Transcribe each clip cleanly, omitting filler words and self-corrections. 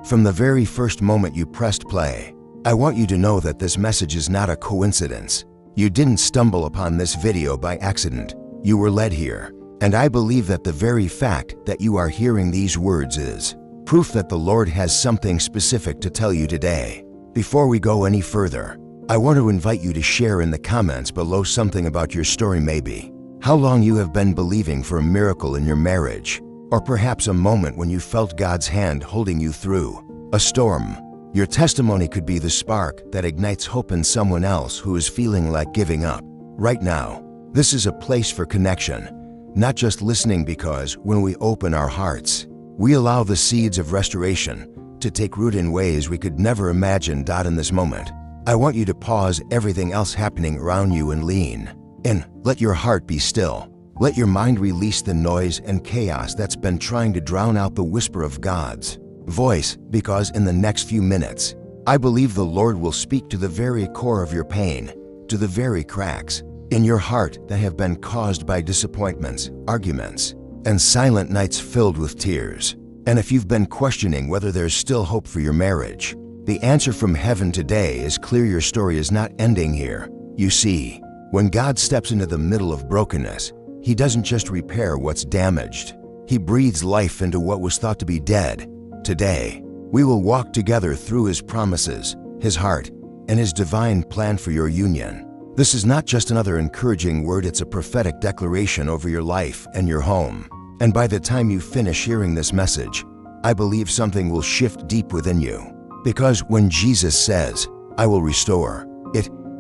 From the very first moment you pressed play, I want you to know that this message is not a coincidence. You didn't stumble upon this video by accident. You were led here. And I believe that the very fact that you are hearing these words is proof that the Lord has something specific to tell you today. Before we go any further, I want to invite you to share in the comments below something about your story, maybe how long you have been believing for a miracle in your marriage, or perhaps a moment when you felt God's hand holding you through a storm. Your testimony could be the spark that ignites hope in someone else who is feeling like giving up. Right now, this is a place for connection, not just listening, because when we open our hearts, we allow the seeds of restoration to take root in ways we could never imagine. In this moment, I want you to pause everything else happening around you and lean in. Let your heart be still. Let your mind release the noise and chaos that's been trying to drown out the whisper of God's voice, because in the next few minutes, I believe the Lord will speak to the very core of your pain, to the very cracks in your heart that have been caused by disappointments, arguments, and silent nights filled with tears. And if you've been questioning whether there's still hope for your marriage, the answer from heaven today is clear. Your story is not ending here. You see, when God steps into the middle of brokenness, He doesn't just repair what's damaged. He breathes life into what was thought to be dead. Today, we will walk together through His promises, His heart, and His divine plan for your union. This is not just another encouraging word, it's a prophetic declaration over your life and your home. And by the time you finish hearing this message, I believe something will shift deep within you. Because when Jesus says, "I will restore,"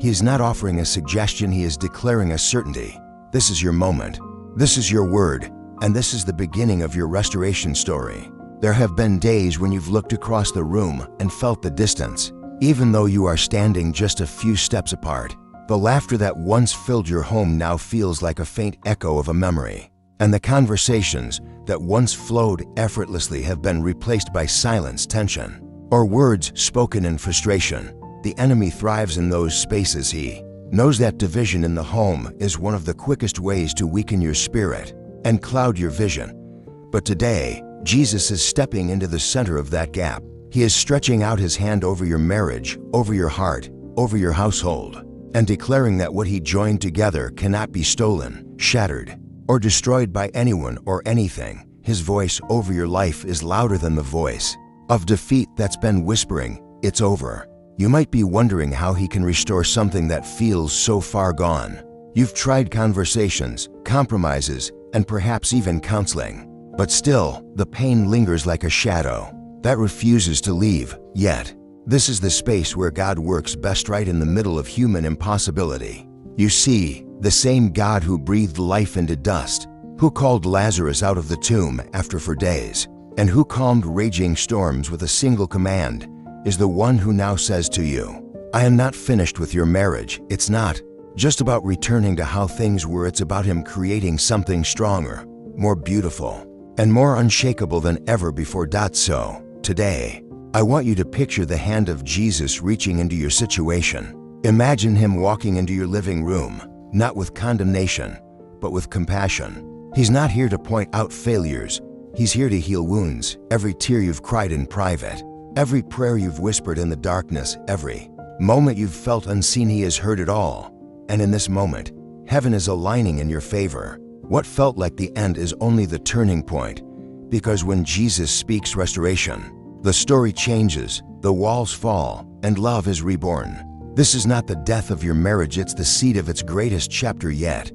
He is not offering a suggestion, He is declaring a certainty. This is your moment. This is your word. And this is the beginning of your restoration story. There have been days when you've looked across the room and felt the distance, even though you are standing just a few steps apart. The laughter that once filled your home now feels like a faint echo of a memory. And the conversations that once flowed effortlessly have been replaced by silence, tension, or words spoken in frustration. The enemy thrives in those spaces. He knows that division in the home is one of the quickest ways to weaken your spirit and cloud your vision. But today, Jesus is stepping into the center of that gap. He is stretching out His hand over your marriage, over your heart, over your household, and declaring that what He joined together cannot be stolen, shattered, or destroyed by anyone or anything. His voice over your life is louder than the voice of defeat that's been whispering, "It's over." You might be wondering how He can restore something that feels so far gone. You've tried conversations, compromises, and perhaps even counseling. But still, the pain lingers like a shadow that refuses to leave. Yet, this is the space where God works best, right in the middle of human impossibility. You see, the same God who breathed life into dust, who called Lazarus out of the tomb after 4 days, and who calmed raging storms with a single command, is the one who now says to you, "I am not finished with your marriage." It's not just about returning to how things were, it's about Him creating something stronger, more beautiful, and more unshakable than ever before. So, today, I want you to picture the hand of Jesus reaching into your situation. Imagine Him walking into your living room, not with condemnation, but with compassion. He's not here to point out failures. He's here to heal wounds. Every tear you've cried in private, every prayer you've whispered in the darkness, every moment you've felt unseen, He has heard it all. And in this moment, heaven is aligning in your favor. What felt like the end is only the turning point, because when Jesus speaks restoration, the story changes, the walls fall, and love is reborn. This is not the death of your marriage, it's the seed of its greatest chapter yet.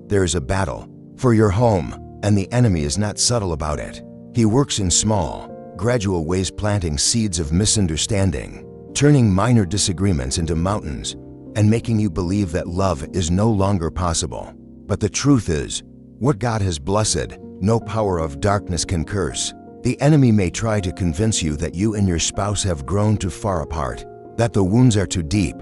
There is a battle for your home, and the enemy is not subtle about it. He works in small, gradual ways, planting seeds of misunderstanding, turning minor disagreements into mountains, and making you believe that love is no longer possible. But the truth is, what God has blessed, no power of darkness can curse. The enemy may try to convince you that you and your spouse have grown too far apart, that the wounds are too deep,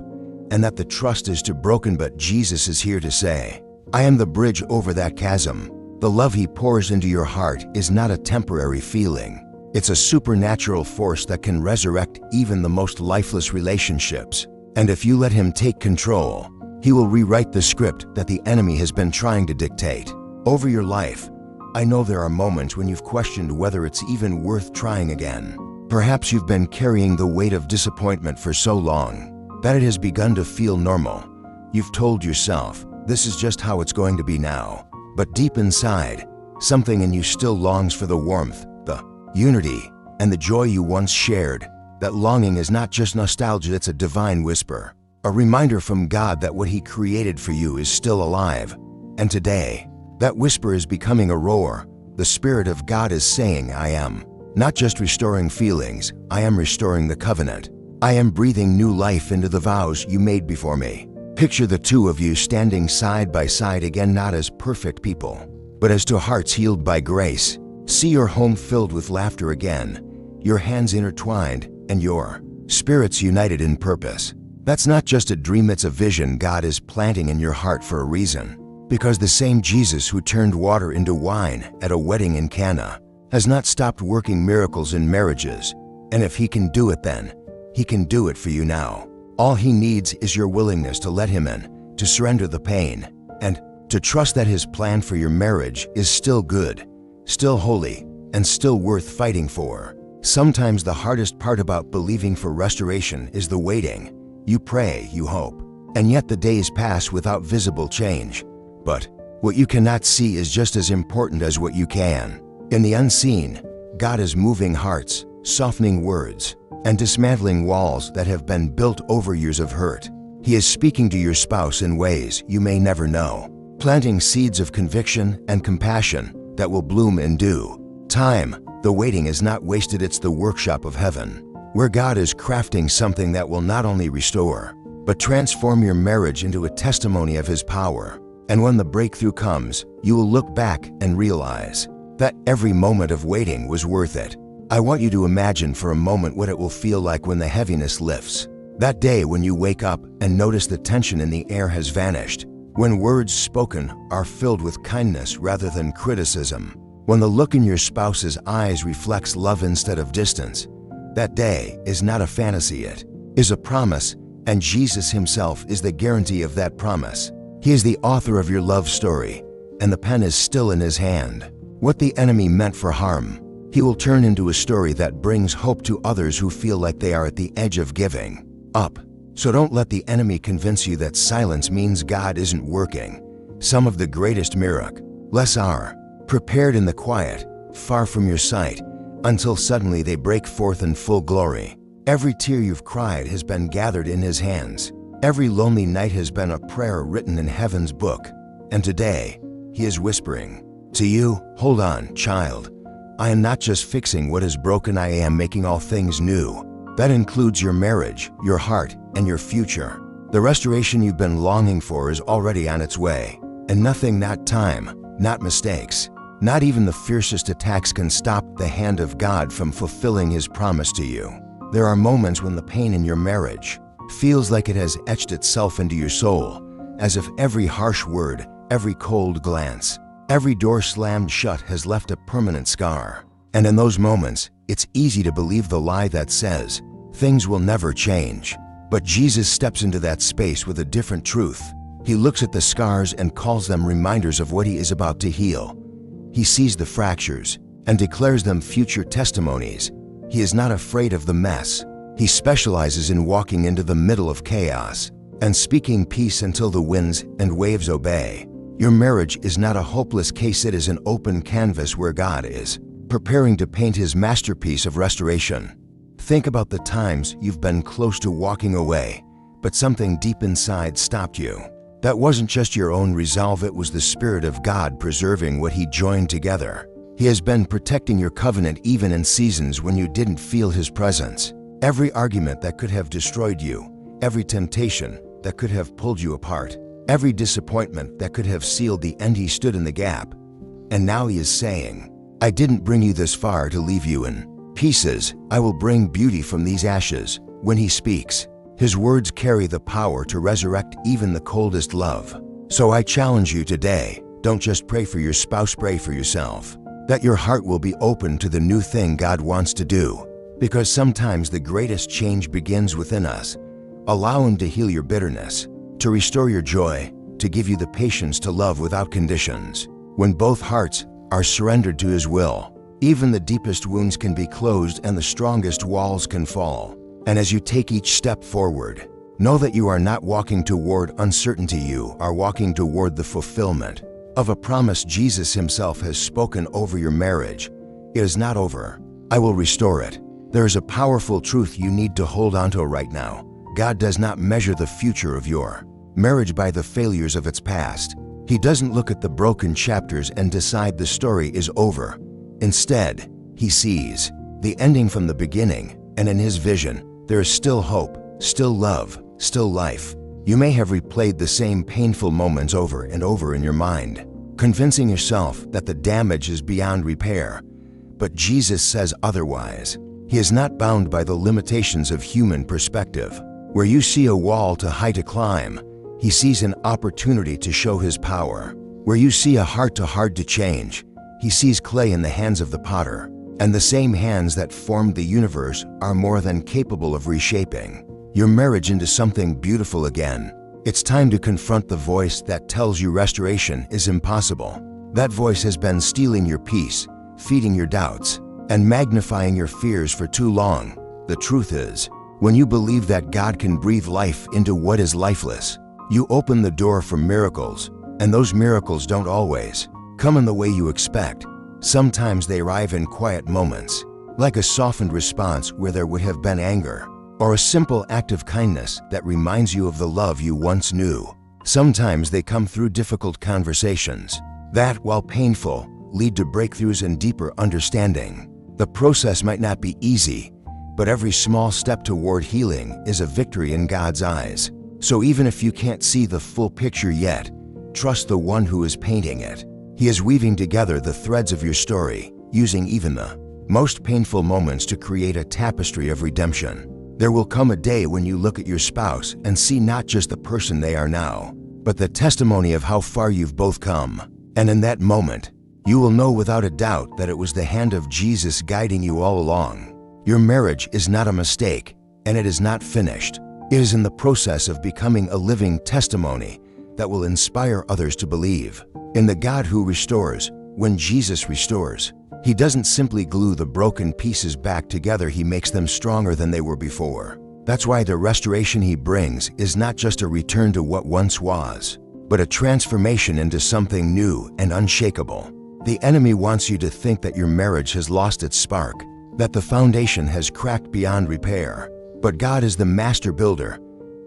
and that the trust is too broken, but Jesus is here to say, "I am the bridge over that chasm." The love He pours into your heart is not a temporary feeling. It's a supernatural force that can resurrect even the most lifeless relationships. And if you let Him take control, He will rewrite the script that the enemy has been trying to dictate over your life. I know there are moments when you've questioned whether it's even worth trying again. Perhaps you've been carrying the weight of disappointment for so long that it has begun to feel normal. You've told yourself, this is just how it's going to be now. But deep inside, something in you still longs for the warmth, the unity, and the joy you once shared. That longing is not just nostalgia, it's a divine whisper, a reminder from God that what He created for you is still alive. And today, that whisper is becoming a roar. The Spirit of God is saying, I am not just restoring feelings, I am restoring the covenant. I am breathing new life into the vows you made before me. Picture the two of you standing side by side again, not as perfect people, but as two hearts healed by grace. See your home filled with laughter again, your hands intertwined, and your spirits united in purpose. That's not just a dream, it's a vision God is planting in your heart for a reason. Because the same Jesus who turned water into wine at a wedding in Cana has not stopped working miracles in marriages. And if He can do it then, He can do it for you now. All He needs is your willingness to let Him in, to surrender the pain, and to trust that His plan for your marriage is still good, still holy, and still worth fighting for. Sometimes the hardest part about believing for restoration is the waiting. You pray, you hope, and yet the days pass without visible change. But what you cannot see is just as important as what you can. In the unseen, God is moving hearts, softening words, and dismantling walls that have been built over years of hurt. He is speaking to your spouse in ways you may never know, planting seeds of conviction and compassion that will bloom in due time. The waiting is not wasted, it's the workshop of heaven, where God is crafting something that will not only restore, but transform your marriage into a testimony of His power. And when the breakthrough comes, you will look back and realize that every moment of waiting was worth it. I want you to imagine for a moment what it will feel like when the heaviness lifts. That day when you wake up and notice the tension in the air has vanished. When words spoken are filled with kindness rather than criticism. When the look in your spouse's eyes reflects love instead of distance. That day is not a fantasy, it is a promise, and Jesus Himself is the guarantee of that promise. He is the author of your love story, and the pen is still in His hand. What the enemy meant for harm, He will turn into a story that brings hope to others who feel like they are at the edge of giving up. So don't let the enemy convince you that silence means God isn't working. Some of the greatest miracles are prepared in the quiet, far from your sight, until suddenly they break forth in full glory. Every tear you've cried has been gathered in His hands. Every lonely night has been a prayer written in heaven's book. And today, He is whispering to you, hold on, child. I am not just fixing what is broken, I am making all things new. That includes your marriage, your heart, and your future. The restoration you've been longing for is already on its way. And nothing, not time, not mistakes, not even the fiercest attacks can stop the hand of God from fulfilling His promise to you. There are moments when the pain in your marriage feels like it has etched itself into your soul, as if every harsh word, every cold glance, every door slammed shut has left a permanent scar. And in those moments, it's easy to believe the lie that says, things will never change. But Jesus steps into that space with a different truth. He looks at the scars and calls them reminders of what He is about to heal. He sees the fractures and declares them future testimonies. He is not afraid of the mess. He specializes in walking into the middle of chaos and speaking peace until the winds and waves obey. Your marriage is not a hopeless case, it is an open canvas where God is preparing to paint His masterpiece of restoration. Think about the times you've been close to walking away, but something deep inside stopped you. That wasn't just your own resolve, it was the Spirit of God preserving what He joined together. He has been protecting your covenant even in seasons when you didn't feel His presence. Every argument that could have destroyed you, every temptation that could have pulled you apart, every disappointment that could have sealed the end, He stood in the gap. And now He is saying, I didn't bring you this far to leave you in pieces. I will bring beauty from these ashes. When He speaks, His words carry the power to resurrect even the coldest love. So I challenge you today, don't just pray for your spouse, pray for yourself, that your heart will be open to the new thing God wants to do. Because sometimes the greatest change begins within us. Allow Him to heal your bitterness, to restore your joy, to give you the patience to love without conditions. When both hearts are surrendered to His will, Even the deepest wounds can be closed and the strongest walls can fall. And as you take each step forward, know that you are not walking toward uncertainty, you are walking toward the fulfillment of a promise Jesus himself has spoken over your marriage. It is not over. I will restore it. There is a powerful truth you need to hold onto right now. God does not measure the future of your marriage by the failures of its past. He doesn't look at the broken chapters and decide the story is over. Instead, he sees the ending from the beginning, and in his vision, there is still hope, still love, still life. You may have replayed the same painful moments over and over in your mind, convincing yourself that the damage is beyond repair. But Jesus says otherwise. He is not bound by the limitations of human perspective. Where you see a wall too high to climb, he sees an opportunity to show his power. Where you see a heart too hard to change, he sees clay in the hands of the potter. And the same hands that formed the universe are more than capable of reshaping your marriage into something beautiful again. It's time to confront the voice that tells you restoration is impossible. That voice has been stealing your peace, feeding your doubts, and magnifying your fears for too long. The truth is, when you believe that God can breathe life into what is lifeless, you open the door for miracles, and those miracles don't always come in the way you expect. Sometimes they arrive in quiet moments, like a softened response where there would have been anger, or a simple act of kindness that reminds you of the love you once knew. Sometimes they come through difficult conversations that, while painful, lead to breakthroughs and deeper understanding. The process might not be easy, but every small step toward healing is a victory in God's eyes. So even if you can't see the full picture yet, trust the one who is painting it. He is weaving together the threads of your story, using even the most painful moments to create a tapestry of redemption. There will come a day when you look at your spouse and see not just the person they are now, but the testimony of how far you've both come. And in that moment, you will know without a doubt that it was the hand of Jesus guiding you all along. Your marriage is not a mistake, and it is not finished. It is in the process of becoming a living testimony that will inspire others to believe in the God who restores. When Jesus restores, he doesn't simply glue the broken pieces back together, he makes them stronger than they were before. That's why the restoration he brings is not just a return to what once was, but a transformation into something new and unshakable. The enemy wants you to think that your marriage has lost its spark, that the foundation has cracked beyond repair. But God is the master builder.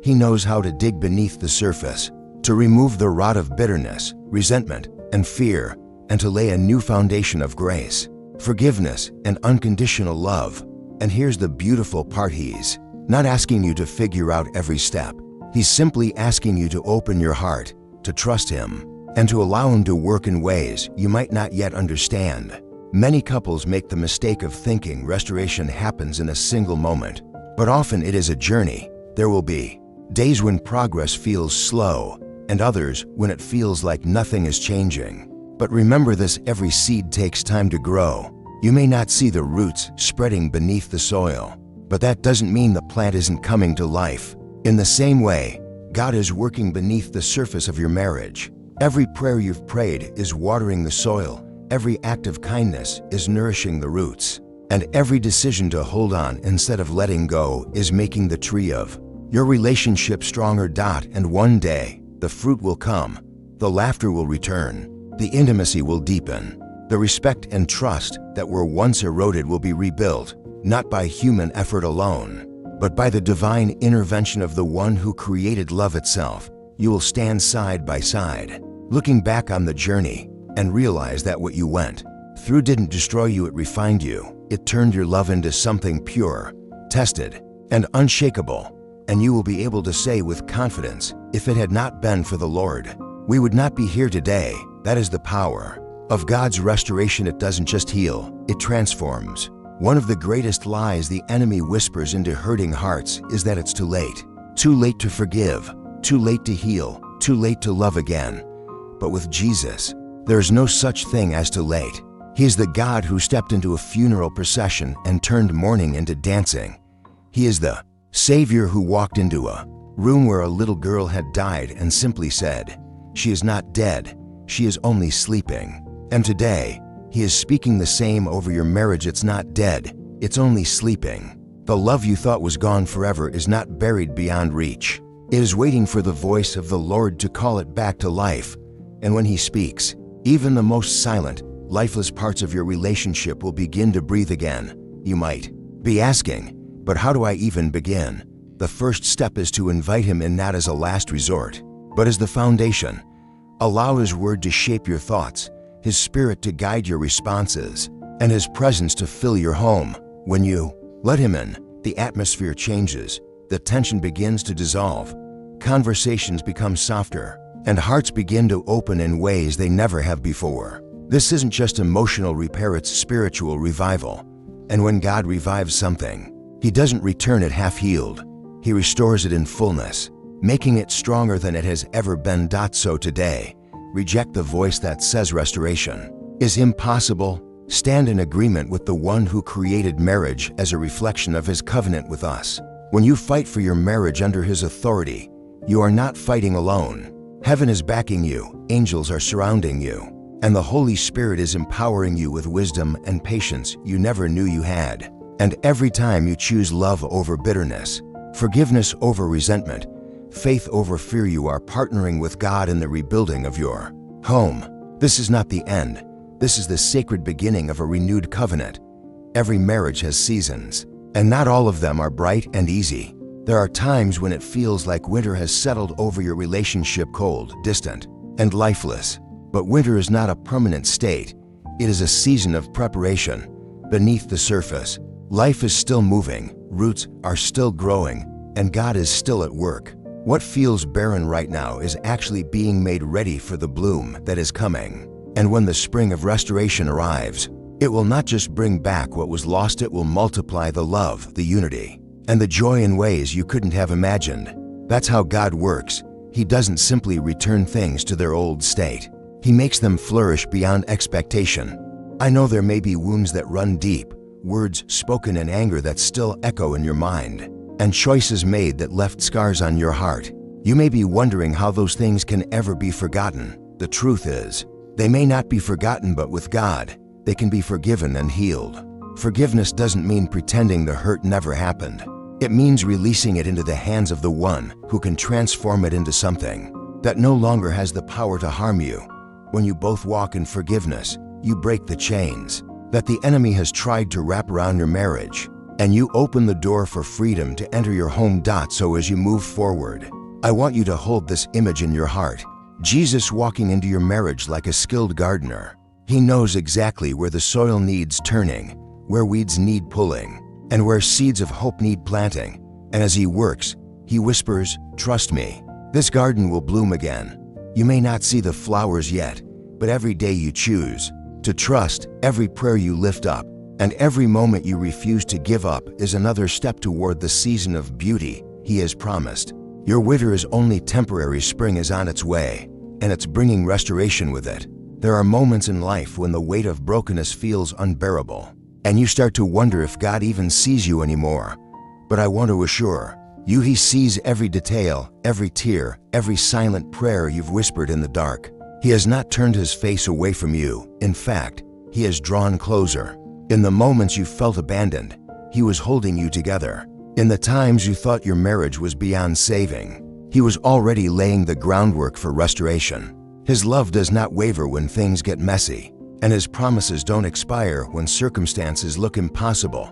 He knows how to dig beneath the surface, to remove the rot of bitterness, resentment, and fear, and to lay a new foundation of grace, forgiveness, and unconditional love. And here's the beautiful part: he's not asking you to figure out every step. He's simply asking you to open your heart, to trust him, and to allow him to work in ways you might not yet understand. Many couples make the mistake of thinking restoration happens in a single moment, but often it is a journey. There will be days when progress feels slow, and others when it feels like nothing is changing. But remember this: every seed takes time to grow. You may not see the roots spreading beneath the soil, but that doesn't mean the plant isn't coming to life. In the same way, God is working beneath the surface of your marriage. Every prayer you've prayed is watering the soil. Every act of kindness is nourishing the roots. And every decision to hold on instead of letting go is making the tree of your relationship stronger. And one day, the fruit will come, the laughter will return, the intimacy will deepen, the respect and trust that were once eroded will be rebuilt, not by human effort alone, but by the divine intervention of the one who created love itself. You will stand side by side, looking back on the journey, and realize that what you went through didn't destroy you, it refined you. It turned your love into something pure, tested, and unshakable. And you will be able to say with confidence, if it had not been for the Lord, we would not be here today. That is the power of God's restoration. It doesn't just heal, it transforms. One of the greatest lies the enemy whispers into hurting hearts is that it's too late. Too late to forgive, too late to heal, too late to love again. But with Jesus, there's no such thing as too late. He is the God who stepped into a funeral procession and turned mourning into dancing. He is the Savior who walked into a room where a little girl had died and simply said, "She is not dead, she is only sleeping." And today, He is speaking the same over your marriage. It's not dead, it's only sleeping. The love you thought was gone forever is not buried beyond reach. It is waiting for the voice of the Lord to call it back to life. And when He speaks, even the most silent, lifeless parts of your relationship will begin to breathe again. You might be asking, but how do I even begin? The first step is to invite Him in, not as a last resort, but as the foundation. Allow His Word to shape your thoughts, His Spirit to guide your responses, and His presence to fill your home. When you let Him in, the atmosphere changes, the tension begins to dissolve, conversations become softer, and hearts begin to open in ways they never have before. This isn't just emotional repair, it's spiritual revival. And when God revives something, He doesn't return it half-healed. He restores it in fullness, making it stronger than it has ever been. So today, reject the voice that says restoration is impossible. Stand in agreement with the one who created marriage as a reflection of His covenant with us. When you fight for your marriage under His authority, you are not fighting alone. Heaven is backing you, angels are surrounding you, and the Holy Spirit is empowering you with wisdom and patience you never knew you had. And every time you choose love over bitterness, forgiveness over resentment, faith over fear, you are partnering with God in the rebuilding of your home. This is not the end. This is the sacred beginning of a renewed covenant. Every marriage has seasons, and not all of them are bright and easy. There are times when it feels like winter has settled over your relationship, cold, distant, and lifeless. But winter is not a permanent state. It is a season of preparation. Beneath the surface, life is still moving, roots are still growing, and God is still at work. What feels barren right now is actually being made ready for the bloom that is coming. And when the spring of restoration arrives, it will not just bring back what was lost, it will multiply the love, the unity, and the joy in ways you couldn't have imagined. That's how God works. He doesn't simply return things to their old state. He makes them flourish beyond expectation. I know there may be wounds that run deep, words spoken in anger that still echo in your mind, and choices made that left scars on your heart. You may be wondering how those things can ever be forgotten. The truth is, they may not be forgotten, but with God, they can be forgiven and healed. Forgiveness doesn't mean pretending the hurt never happened. It means releasing it into the hands of the one who can transform it into something that no longer has the power to harm you. When you both walk in forgiveness, you break the chains that the enemy has tried to wrap around your marriage, and you open the door for freedom to enter your home. So as you move forward, I want you to hold this image in your heart. Jesus walking into your marriage like a skilled gardener. He knows exactly where the soil needs turning, where weeds need pulling, and where seeds of hope need planting. And as He works, He whispers, "Trust me, this garden will bloom again." You may not see the flowers yet, but every day you choose to trust, every prayer you lift up, and every moment you refuse to give up is another step toward the season of beauty He has promised. Your winter is only temporary. Spring is on its way, and it's bringing restoration with it. There are moments in life when the weight of brokenness feels unbearable, and you start to wonder if God even sees you anymore. But I want to assure you, He sees every detail, every tear, every silent prayer you've whispered in the dark. He has not turned His face away from you. In fact, He has drawn closer. In the moments you felt abandoned, He was holding you together. In the times you thought your marriage was beyond saving, He was already laying the groundwork for restoration. His love does not waver when things get messy, and His promises don't expire when circumstances look impossible.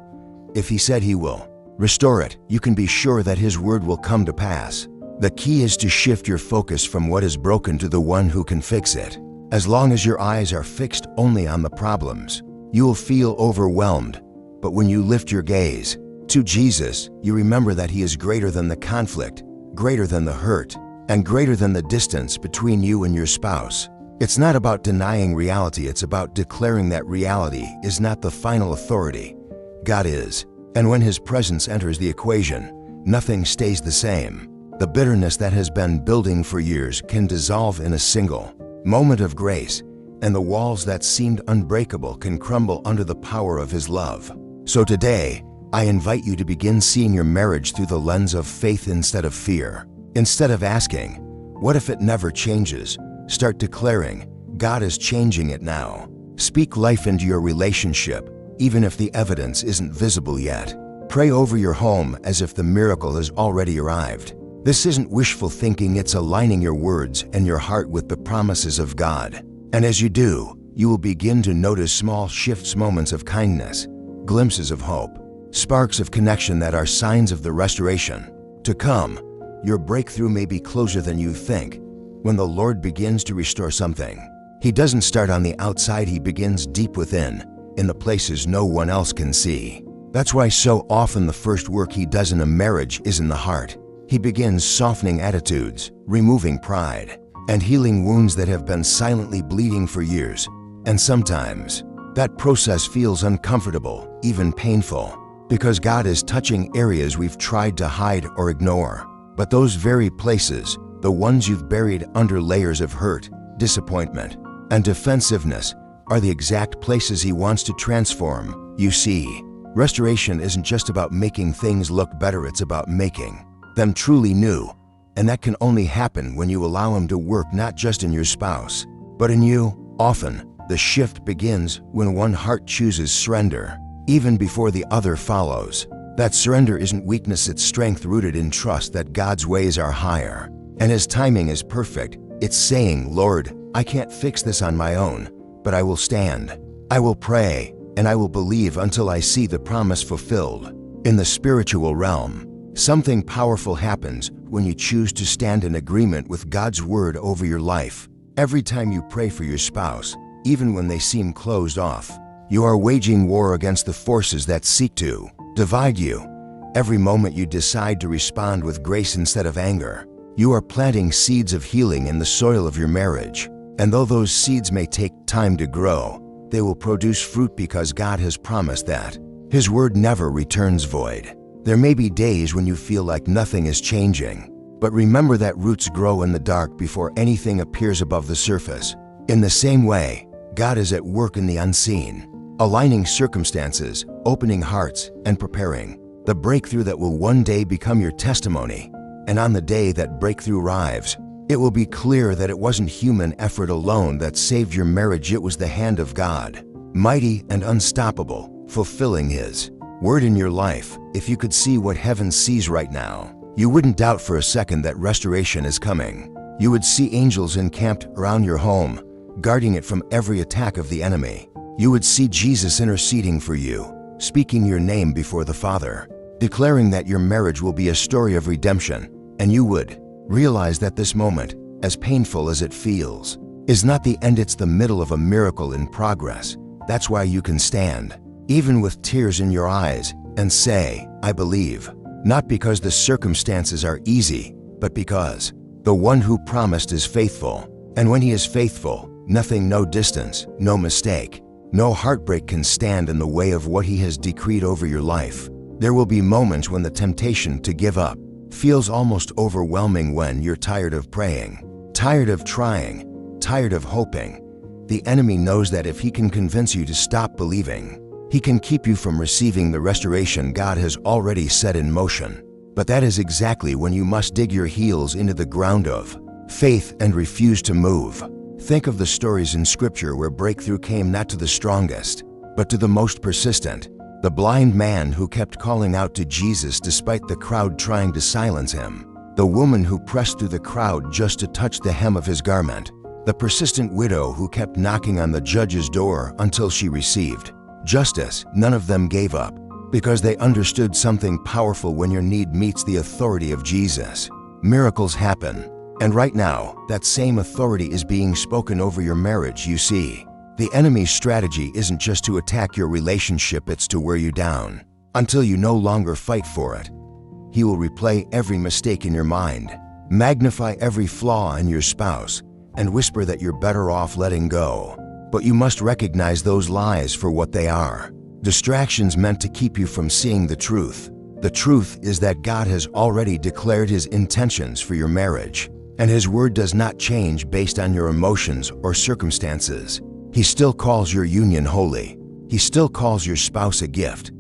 If He said He will restore it, you can be sure that His word will come to pass. The key is to shift your focus from what is broken to the one who can fix it. As long as your eyes are fixed only on the problems, you will feel overwhelmed. But when you lift your gaze to Jesus, you remember that He is greater than the conflict, greater than the hurt, and greater than the distance between you and your spouse. It's not about denying reality, it's about declaring that reality is not the final authority. God is. And when His presence enters the equation, nothing stays the same. The bitterness that has been building for years can dissolve in a single moment of grace, and the walls that seemed unbreakable can crumble under the power of His love. So today, I invite you to begin seeing your marriage through the lens of faith instead of fear. Instead of asking, "What if it never changes?" start declaring, "God is changing it now." Speak life into your relationship, even if the evidence isn't visible yet. Pray over your home as if the miracle has already arrived. This isn't wishful thinking, it's aligning your words and your heart with the promises of God. And as you do, you will begin to notice small shifts, moments of kindness, glimpses of hope, sparks of connection that are signs of the restoration to come. Your breakthrough may be closer than you think. When the Lord begins to restore something, He doesn't start on the outside, He begins deep within, in the places no one else can see. That's why so often the first work He does in a marriage is in the heart. He begins softening attitudes, removing pride, and healing wounds that have been silently bleeding for years. And sometimes, that process feels uncomfortable, even painful, because God is touching areas we've tried to hide or ignore. But those very places, the ones you've buried under layers of hurt, disappointment, and defensiveness, are the exact places He wants to transform. You see, restoration isn't just about making things look better, it's about making them truly new. And that can only happen when you allow Him to work not just in your spouse, but in you. Often, the shift begins when one heart chooses surrender, even before the other follows. That surrender isn't weakness, it's strength rooted in trust that God's ways are higher, and His timing is perfect. It's saying, Lord, I can't fix this on my own, but I will stand, I will pray, and I will believe until I see the promise fulfilled. In the spiritual realm, something powerful happens when you choose to stand in agreement with God's word over your life. Every time you pray for your spouse, even when they seem closed off, you are waging war against the forces that seek to divide you. Every moment you decide to respond with grace instead of anger, you are planting seeds of healing in the soil of your marriage. And though those seeds may take time to grow, they will produce fruit because God has promised that His word never returns void. There may be days when you feel like nothing is changing, but remember that roots grow in the dark before anything appears above the surface. In the same way, God is at work in the unseen, aligning circumstances, opening hearts, and preparing the breakthrough that will one day become your testimony. And on the day that breakthrough arrives, it will be clear that it wasn't human effort alone that saved your marriage, it was the hand of God, mighty and unstoppable, fulfilling His word in your life. If you could see what heaven sees right now, you wouldn't doubt for a second that restoration is coming. You would see angels encamped around your home, guarding it from every attack of the enemy. You would see Jesus interceding for you, speaking your name before the Father, declaring that your marriage will be a story of redemption. And you would realize that this moment, as painful as it feels, is not the end, it's the middle of a miracle in progress. That's why you can stand, even with tears in your eyes, and say, I believe, not because the circumstances are easy, but because the one who promised is faithful. And when He is faithful, nothing, no distance, no mistake, no heartbreak can stand in the way of what He has decreed over your life. There will be moments when the temptation to give up feels almost overwhelming, when you're tired of praying, tired of trying, tired of hoping. The enemy knows that if he can convince you to stop believing, he can keep you from receiving the restoration God has already set in motion. But that is exactly when you must dig your heels into the ground of faith and refuse to move. Think of the stories in Scripture where breakthrough came not to the strongest, but to the most persistent. The blind man who kept calling out to Jesus despite the crowd trying to silence him. The woman who pressed through the crowd just to touch the hem of His garment. The persistent widow who kept knocking on the judge's door until she received justice. None of them gave up, because they understood something powerful: when your need meets the authority of Jesus, miracles happen. And right now, that same authority is being spoken over your marriage. You see, the enemy's strategy isn't just to attack your relationship, it's to wear you down until you no longer fight for it. He will replay every mistake in your mind, magnify every flaw in your spouse, and whisper that you're better off letting go. But you must recognize those lies for what they are: distractions meant to keep you from seeing the truth. The truth is that God has already declared His intentions for your marriage, and His word does not change based on your emotions or circumstances. He still calls your union holy. He still calls your spouse a gift.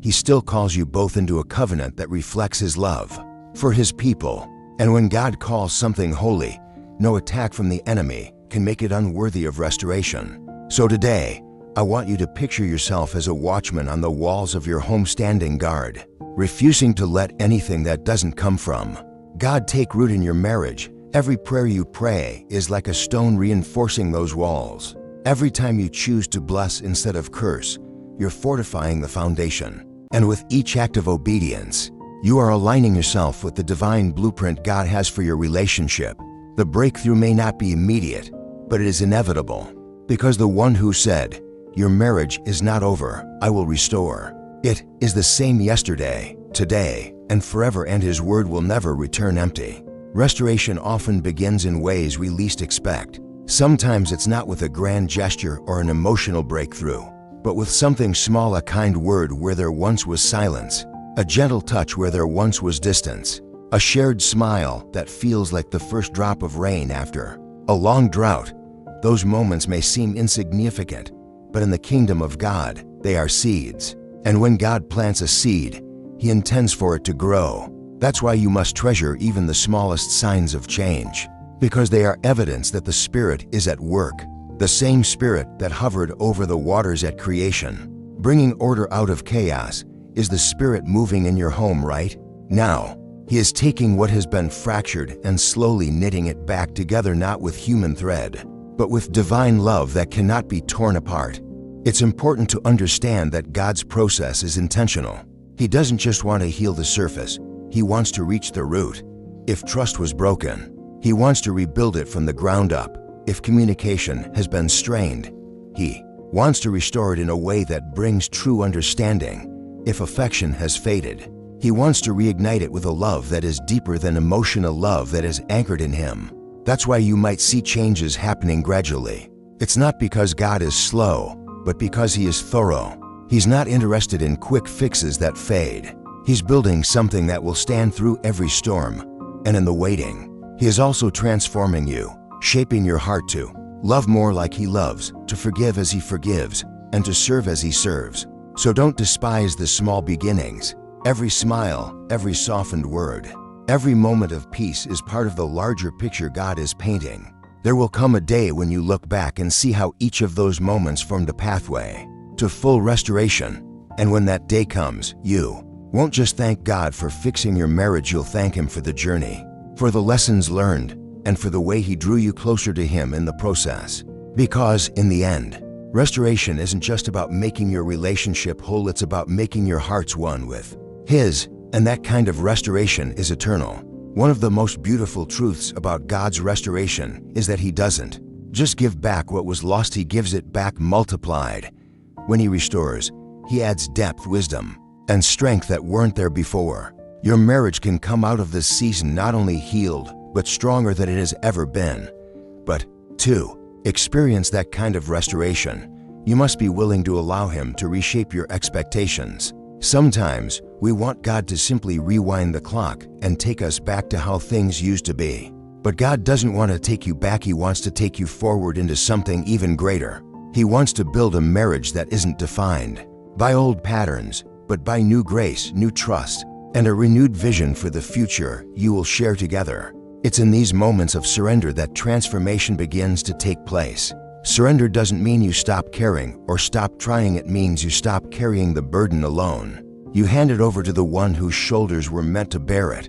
He still calls you both into a covenant that reflects His love for His people. And when God calls something holy, no attack from the enemy can make it unworthy of restoration. So today, I want you to picture yourself as a watchman on the walls of your home standing guard, refusing to let anything that doesn't come from God take root in your marriage. Every prayer you pray is like a stone reinforcing those walls. Every time you choose to bless instead of curse, you're fortifying the foundation. And with each act of obedience, you are aligning yourself with the divine blueprint God has for your relationship. The breakthrough may not be immediate, but it is inevitable, because the one who said, "Your marriage is not over, I will restore," it is the same yesterday, today, and forever, and his word will never return empty. Restoration often begins in ways we least expect. Sometimes it's not with a grand gesture or an emotional breakthrough, but with something small, a kind word where there once was silence, a gentle touch where there once was distance, a shared smile that feels like the first drop of rain after a long drought. Those moments may seem insignificant, but in the kingdom of God, they are seeds. And when God plants a seed, He intends for it to grow. That's why you must treasure even the smallest signs of change, because they are evidence that the Spirit is at work. The same Spirit that hovered over the waters at creation, bringing order out of chaos, is the Spirit moving in your home right now. He is taking what has been fractured and slowly knitting it back together, not with human thread, but with divine love that cannot be torn apart. It's important to understand that God's process is intentional. He doesn't just want to heal the surface, He wants to reach the root. If trust was broken, He wants to rebuild it from the ground up. If communication has been strained, He wants to restore it in a way that brings true understanding. If affection has faded, He wants to reignite it with a love that is deeper than emotion, a love that is anchored in Him. That's why you might see changes happening gradually. It's not because God is slow, but because He is thorough. He's not interested in quick fixes that fade. He's building something that will stand through every storm. And in the waiting, He is also transforming you, shaping your heart to love more like He loves, to forgive as He forgives, and to serve as He serves. So don't despise the small beginnings. Every smile, every softened word, every moment of peace is part of the larger picture God is painting. There will come a day when you look back and see how each of those moments formed a pathway to full restoration. And when that day comes, you won't just thank God for fixing your marriage, you'll thank Him for the journey, for the lessons learned, and for the way He drew you closer to Him in the process. Because, in the end, restoration isn't just about making your relationship whole, it's about making your hearts one with His, and that kind of restoration is eternal. One of the most beautiful truths about God's restoration is that He doesn't just give back what was lost, He gives it back multiplied. When He restores, He adds depth, wisdom, and strength that weren't there before. Your marriage can come out of this season not only healed, but stronger than it has ever been. But, to experience that kind of restoration, you must be willing to allow Him to reshape your expectations. Sometimes, we want God to simply rewind the clock and take us back to how things used to be. But God doesn't want to take you back, He wants to take you forward into something even greater. He wants to build a marriage that isn't defined by old patterns, but by new grace, new trust, and a renewed vision for the future you will share together. It's in these moments of surrender that transformation begins to take place. Surrender doesn't mean you stop caring or stop trying, it means you stop carrying the burden alone. You hand it over to the one whose shoulders were meant to bear it.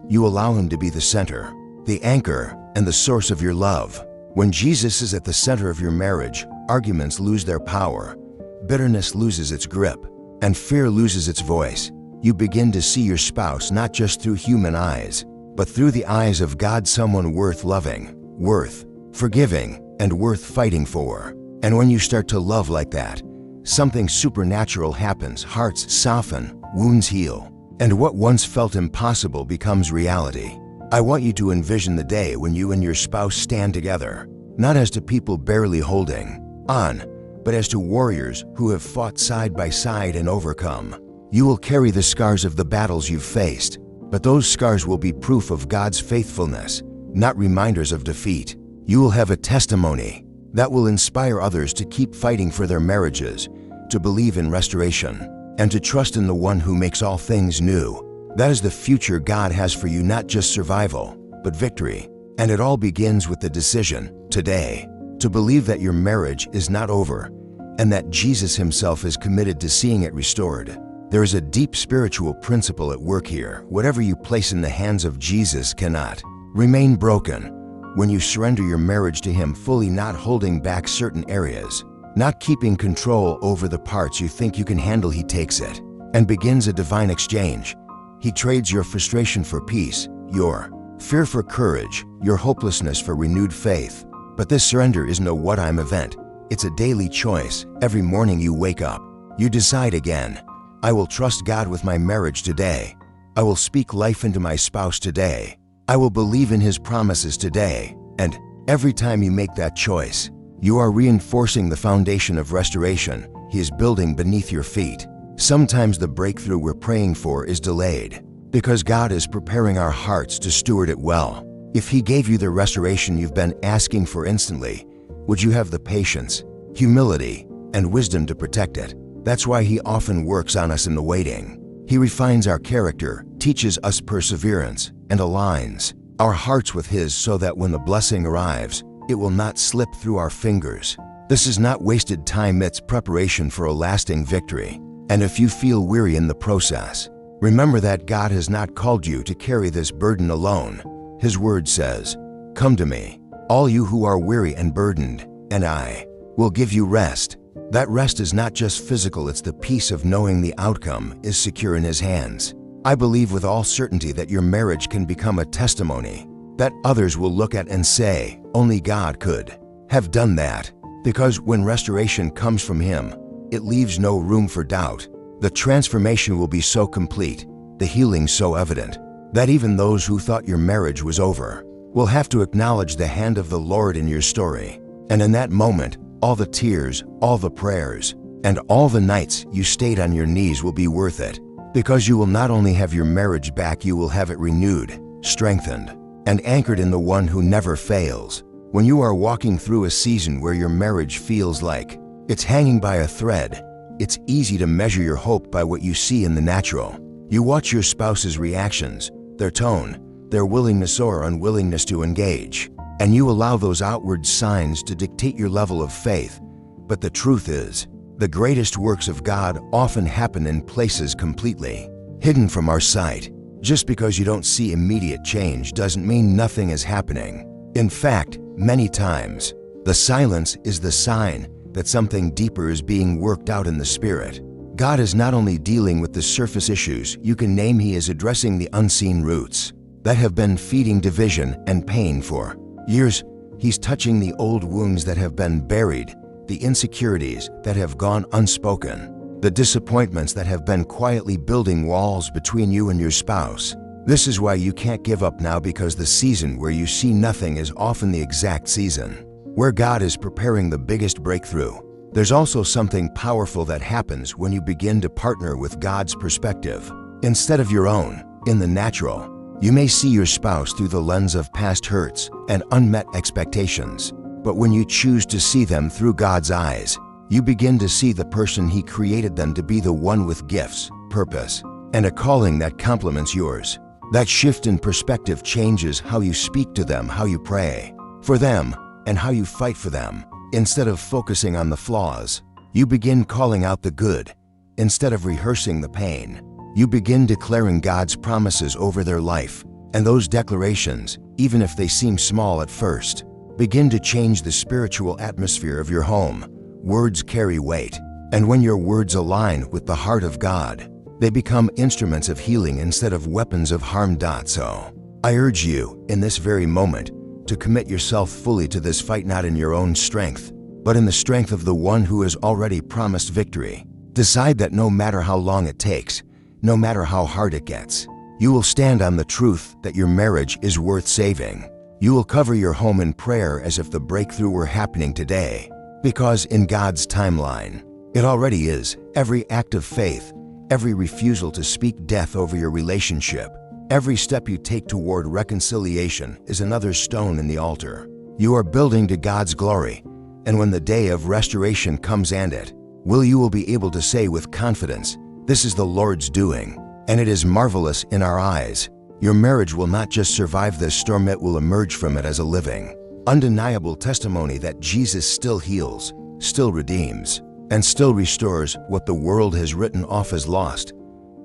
You allow Him to be the center, the anchor, and the source of your love. When Jesus is at the center of your marriage, arguments lose their power, bitterness loses its grip, and fear loses its voice. You begin to see your spouse not just through human eyes, but through the eyes of God, someone worth loving, worth forgiving, and worth fighting for. And when you start to love like that, something supernatural happens. Hearts soften, wounds heal, and what once felt impossible becomes reality. I want you to envision the day when you and your spouse stand together, not as two people barely holding on, but as two warriors who have fought side by side and overcome. You will carry the scars of the battles you've faced, but those scars will be proof of God's faithfulness, not reminders of defeat. You will have a testimony that will inspire others to keep fighting for their marriages, to believe in restoration, and to trust in the one who makes all things new. That is the future God has for you, not just survival, but victory. And it all begins with the decision, today, to believe that your marriage is not over, and that Jesus himself is committed to seeing it restored. There is a deep spiritual principle at work here. Whatever you place in the hands of Jesus cannot remain broken. When you surrender your marriage to him fully, not holding back certain areas, not keeping control over the parts you think you can handle, he takes it and begins a divine exchange. He trades your frustration for peace, your fear for courage, your hopelessness for renewed faith. But this surrender isn't a what-I'm event. It's a daily choice. Every morning you wake up, you decide again, I will trust God with my marriage today. I will speak life into my spouse today. I will believe in his promises today. And every time you make that choice, you are reinforcing the foundation of restoration he is building beneath your feet. Sometimes the breakthrough we're praying for is delayed because God is preparing our hearts to steward it well. If he gave you the restoration you've been asking for instantly, would you have the patience, humility, and wisdom to protect it? That's why he often works on us in the waiting. He refines our character, teaches us perseverance, and aligns our hearts with his so that when the blessing arrives, it will not slip through our fingers. This is not wasted time, it's preparation for a lasting victory. And if you feel weary in the process, remember that God has not called you to carry this burden alone. His word says, "Come to me, all you who are weary and burdened, and I will give you rest." That rest is not just physical, it's the peace of knowing the outcome is secure in his hands. I believe with all certainty that your marriage can become a testimony that others will look at and say, only God could have done that. Because when restoration comes from him, it leaves no room for doubt. The transformation will be so complete, the healing so evident, that even those who thought your marriage was over will have to acknowledge the hand of the Lord in your story. And in that moment, all the tears, all the prayers, and all the nights you stayed on your knees will be worth it. Because you will not only have your marriage back, you will have it renewed, strengthened, and anchored in the one who never fails. When you are walking through a season where your marriage feels like it's hanging by a thread, it's easy to measure your hope by what you see in the natural. You watch your spouse's reactions, their tone, their willingness or unwillingness to engage, and you allow those outward signs to dictate your level of faith. But the truth is, the greatest works of God often happen in places completely hidden from our sight. Just because you don't see immediate change doesn't mean nothing is happening. In fact, many times, the silence is the sign that something deeper is being worked out in the spirit. God is not only dealing with the surface issues you can name, he is addressing the unseen roots that have been feeding division and pain for years. He's touching the old wounds that have been buried, the insecurities that have gone unspoken, the disappointments that have been quietly building walls between you and your spouse. This is why you can't give up now, because the season where you see nothing is often the exact season where God is preparing the biggest breakthrough. There's also something powerful that happens when you begin to partner with God's perspective instead of your own. In the natural, you may see your spouse through the lens of past hurts and unmet expectations. But when you choose to see them through God's eyes, you begin to see the person he created them to be, the one with gifts, purpose, and a calling that complements yours. That shift in perspective changes how you speak to them, how you pray for them, and how you fight for them. Instead of focusing on the flaws, you begin calling out the good. Instead of rehearsing the pain, you begin declaring God's promises over their life. And those declarations, even if they seem small at first, begin to change the spiritual atmosphere of your home. Words carry weight, and when your words align with the heart of God, they become instruments of healing instead of weapons of harm. So, I urge you, in this very moment, to commit yourself fully to this fight, not in your own strength, but in the strength of the one who has already promised victory. Decide that no matter how long it takes, no matter how hard it gets, you will stand on the truth that your marriage is worth saving. You will cover your home in prayer as if the breakthrough were happening today, because in God's timeline, it already is. Every act of faith, every refusal to speak death over your relationship, every step you take toward reconciliation is another stone in the altar. You are building to God's glory, and when the day of restoration comes, and it you will be able to say with confidence, "This is the Lord's doing, and it is marvelous in our eyes." Your marriage will not just survive this storm, it will emerge from it as a living, undeniable testimony that Jesus still heals, still redeems, and still restores what the world has written off as lost.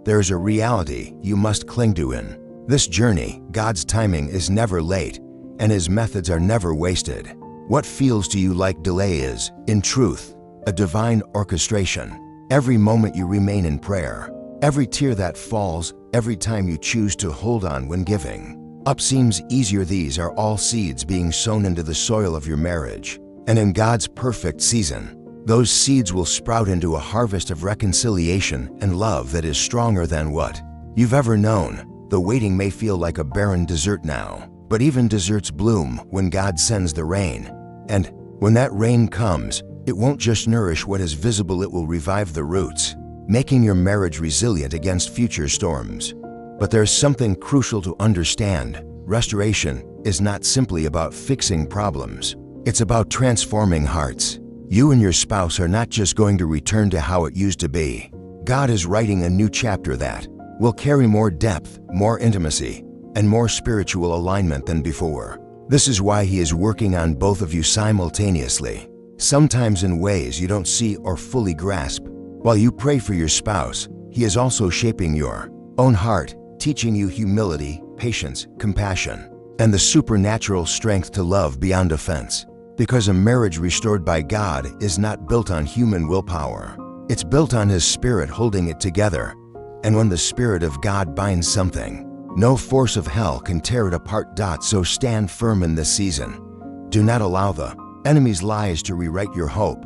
There is a reality you must cling to in this journey. God's timing is never late, and His methods are never wasted. What feels to you like delay is, in truth, a divine orchestration. Every moment you remain in prayer, every tear that falls, every time you choose to hold on when giving up seems easier, these are all seeds being sown into the soil of your marriage. And in God's perfect season, those seeds will sprout into a harvest of reconciliation and love that is stronger than what you've ever known. The waiting may feel like a barren desert now, but even deserts bloom when God sends the rain. And when that rain comes, it won't just nourish what is visible, it will revive the roots, making your marriage resilient against future storms. But there's something crucial to understand. Restoration is not simply about fixing problems. It's about transforming hearts. You and your spouse are not just going to return to how it used to be. God is writing a new chapter that will carry more depth, more intimacy, and more spiritual alignment than before. This is why He is working on both of you simultaneously, sometimes in ways you don't see or fully grasp. While you pray for your spouse, He is also shaping your own heart, teaching you humility, patience, compassion, and the supernatural strength to love beyond offense. Because a marriage restored by God is not built on human willpower. It's built on His Spirit holding it together. And when the Spirit of God binds something, no force of hell can tear it apart. So stand firm in this season. Do not allow the enemy's lies to rewrite your hope.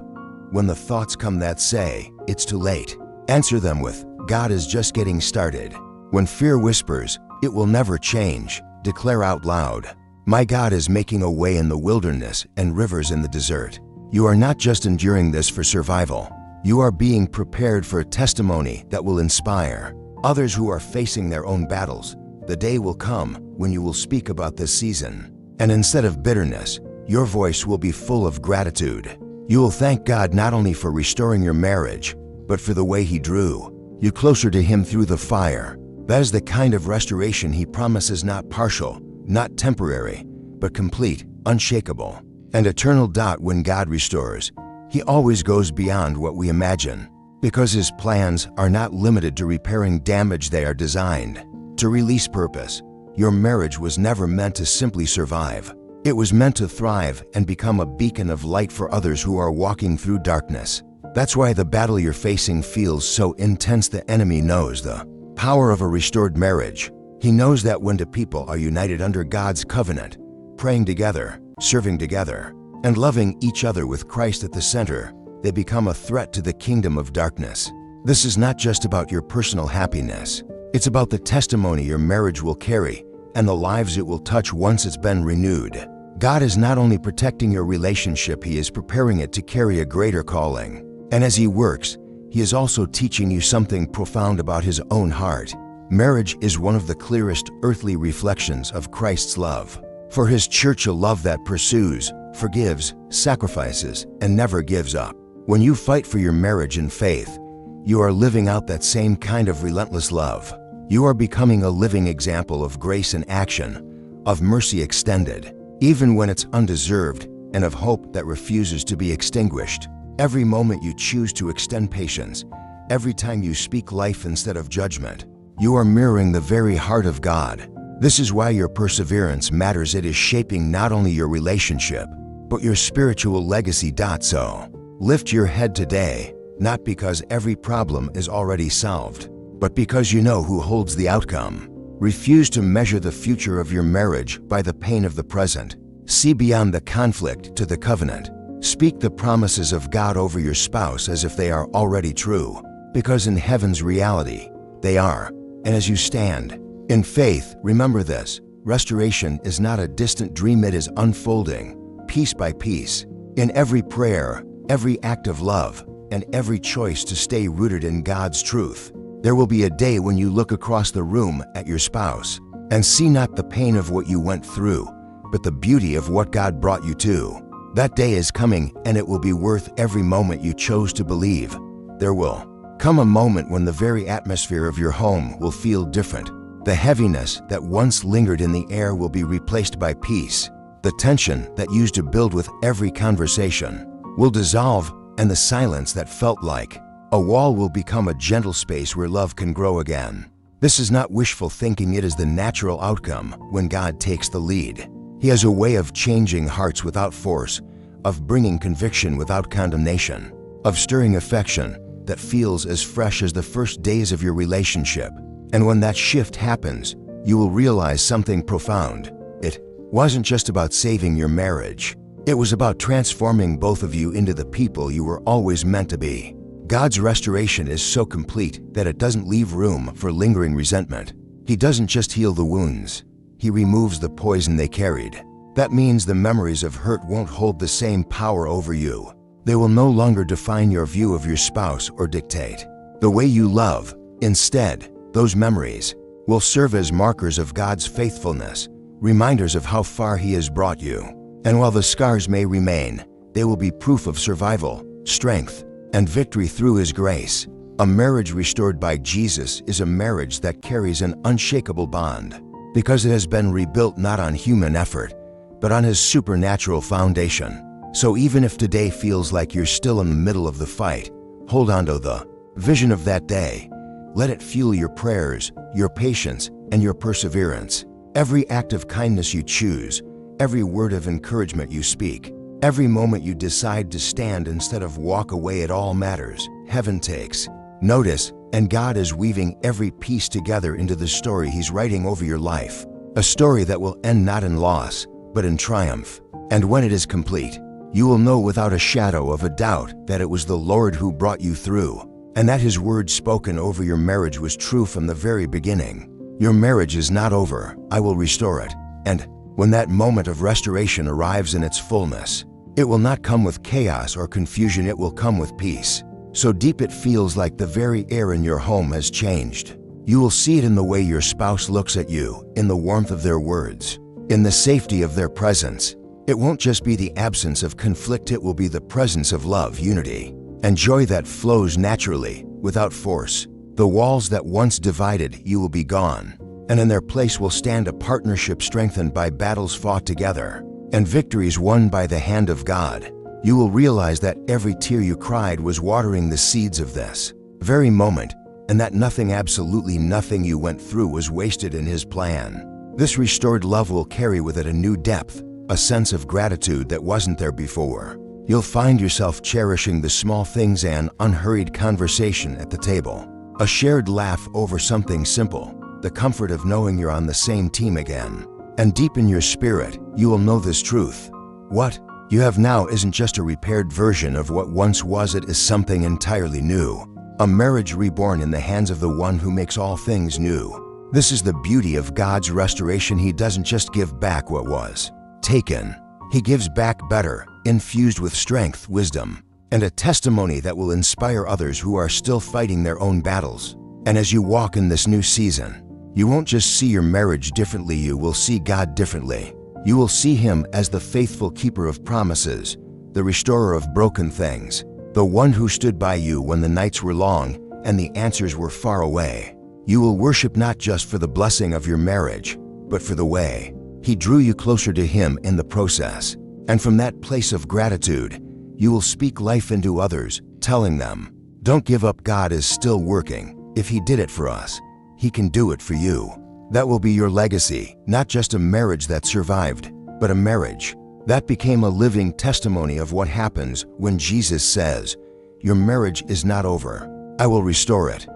When the thoughts come that say, it's too late, answer them with, God is just getting started. When fear whispers, it will never change, declare out loud, my God is making a way in the wilderness and rivers in the desert. You are not just enduring this for survival. You are being prepared for a testimony that will inspire others who are facing their own battles. The day will come when you will speak about this season, and instead of bitterness, your voice will be full of gratitude. You will thank God not only for restoring your marriage, but for the way He drew you closer to Him through the fire. That is the kind of restoration He promises, not partial, not temporary, but complete, unshakable, and eternal. When God restores, He always goes beyond what we imagine, because His plans are not limited to repairing damage. They are designed to release purpose. Your marriage was never meant to simply survive. It was meant to thrive and become a beacon of light for others who are walking through darkness. That's why the battle you're facing feels so intense. The enemy knows the power of a restored marriage. He knows that when two people are united under God's covenant, praying together, serving together, and loving each other with Christ at the center, they become a threat to the kingdom of darkness. This is not just about your personal happiness. It's about the testimony your marriage will carry and the lives it will touch once it's been renewed. God is not only protecting your relationship, He is preparing it to carry a greater calling. And as He works, He is also teaching you something profound about His own heart. Marriage is one of the clearest earthly reflections of Christ's love for His church, a love that pursues, forgives, sacrifices, and never gives up. When you fight for your marriage in faith, you are living out that same kind of relentless love. You are becoming a living example of grace in action, of mercy extended, even when it's undeserved, and of hope that refuses to be extinguished. Every moment you choose to extend patience, every time you speak life instead of judgment, you are mirroring the very heart of God. This is why your perseverance matters. It is shaping not only your relationship, but your spiritual legacy. So, lift your head today, not because every problem is already solved, but because you know who holds the outcome. Refuse to measure the future of your marriage by the pain of the present. See beyond the conflict to the covenant. Speak the promises of God over your spouse as if they are already true, because in heaven's reality, they are. And as you stand in faith, remember this: restoration is not a distant dream, it is unfolding, piece by piece, in every prayer, every act of love, and every choice to stay rooted in God's truth. There will be a day when you look across the room at your spouse and see not the pain of what you went through, but the beauty of what God brought you to. That day is coming, and it will be worth every moment you chose to believe. There will come a moment when the very atmosphere of your home will feel different. The heaviness that once lingered in the air will be replaced by peace. The tension that used to build with every conversation will dissolve and the silence that felt like a wall will become a gentle space where love can grow again. This is not wishful thinking, it is the natural outcome when God takes the lead. He has a way of changing hearts without force, of bringing conviction without condemnation, of stirring affection that feels as fresh as the first days of your relationship. And when that shift happens, you will realize something profound. It wasn't just about saving your marriage. It was about transforming both of you into the people you were always meant to be. God's restoration is so complete that it doesn't leave room for lingering resentment. He doesn't just heal the wounds. He removes the poison they carried. That means the memories of hurt won't hold the same power over you. They will no longer define your view of your spouse or dictate the way you love. Instead, those memories will serve as markers of God's faithfulness, reminders of how far He has brought you. And while the scars may remain, they will be proof of survival, strength, and victory through His grace. A marriage restored by Jesus is a marriage that carries an unshakable bond, because it has been rebuilt not on human effort, but on His supernatural foundation. So even if today feels like you're still in the middle of the fight, hold on to the vision of that day. Let it fuel your prayers, your patience, and your perseverance. Every act of kindness you choose, every word of encouragement you speak, every moment you decide to stand instead of walk away, it all matters. Heaven takes notice, and God is weaving every piece together into the story He's writing over your life. A story that will end not in loss, but in triumph. And when it is complete, you will know without a shadow of a doubt that it was the Lord who brought you through, and that His word spoken over your marriage was true from the very beginning. Your marriage is not over. I will restore it. And when that moment of restoration arrives in its fullness, it will not come with chaos or confusion, it will come with peace. So deep it feels like the very air in your home has changed. You will see it in the way your spouse looks at you, in the warmth of their words, in the safety of their presence. It won't just be the absence of conflict, it will be the presence of love, unity, and joy that flows naturally, without force. The walls that once divided you will be gone, and in their place will stand a partnership strengthened by battles fought together, and victories won by the hand of God. You will realize that every tear you cried was watering the seeds of this very moment, and that nothing, absolutely nothing you went through was wasted in His plan. This restored love will carry with it a new depth, a sense of gratitude that wasn't there before. You'll find yourself cherishing the small things, an unhurried conversation at the table, a shared laugh over something simple, the comfort of knowing you're on the same team again. And deep in your spirit, you will know this truth. What you have now isn't just a repaired version of what once was, it is something entirely new. A marriage reborn in the hands of the one who makes all things new. This is the beauty of God's restoration. He doesn't just give back what was taken. He gives back better, infused with strength, wisdom, and a testimony that will inspire others who are still fighting their own battles. And as you walk in this new season, you won't just see your marriage differently, you will see God differently. You will see Him as the faithful keeper of promises, the restorer of broken things, the one who stood by you when the nights were long and the answers were far away. You will worship not just for the blessing of your marriage, but for the way He drew you closer to Him in the process. And from that place of gratitude, you will speak life into others, telling them, don't give up, God is still working. If He did it for us, He can do it for you. That will be your legacy, not just a marriage that survived, but a marriage that became a living testimony of what happens when Jesus says, your marriage is not over. I will restore it.